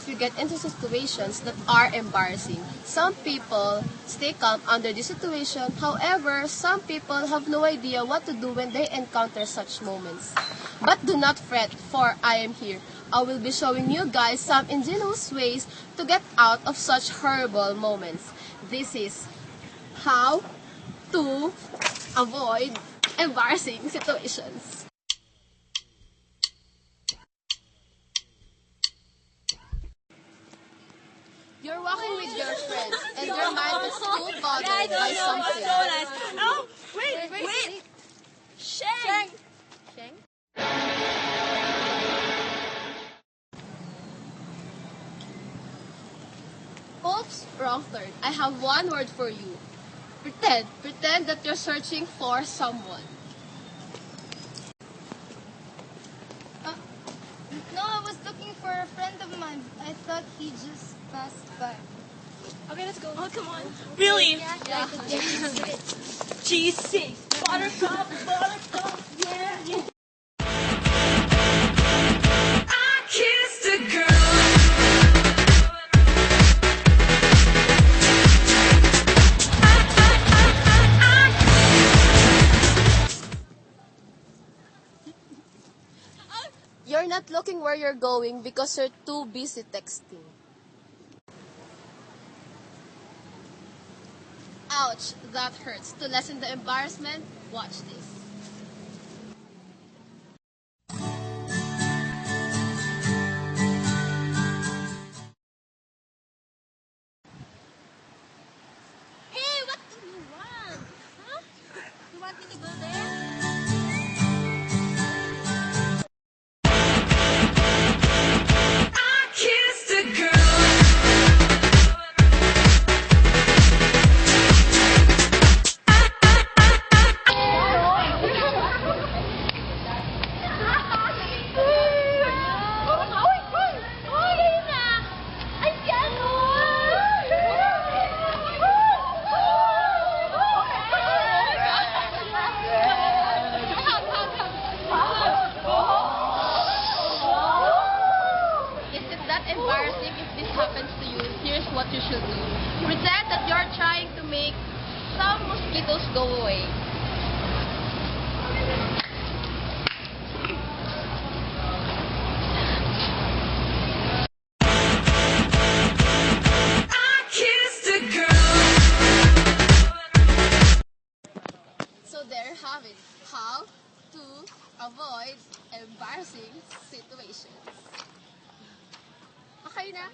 you get into situations that are embarrassing. Some people stay calm under the situation. However, some people have no idea what to do when they encounter such moments. But do not fret, for I am here. I will be showing you guys some ingenious ways to get out of such horrible moments. This is how to avoid embarrassing situations. You're walking with your friends and your mind is too bothered by something. Oh, wait. Sheng. Oops, wrong turn. I have one word for you. Pretend. Pretend that you're searching for someone. No, I was looking for a friend of mine. I thought he just passed by. Okay, let's go. Oh, come on. Really? Yeah. Cheesy. Buttercup. Yeah. I kissed a girl. You're not looking where you're going because you're too busy texting. Ouch, that hurts. To lessen the embarrassment, watch this. Hey, what do you want? Huh? You want me to go there? I kissed a girl. Embarrassing if this happens to you, here's what you should do. Pretend that you're trying to make some mosquitoes go away. I kissed a girl. So there you have it. How to avoid embarrassing situations. Okay na?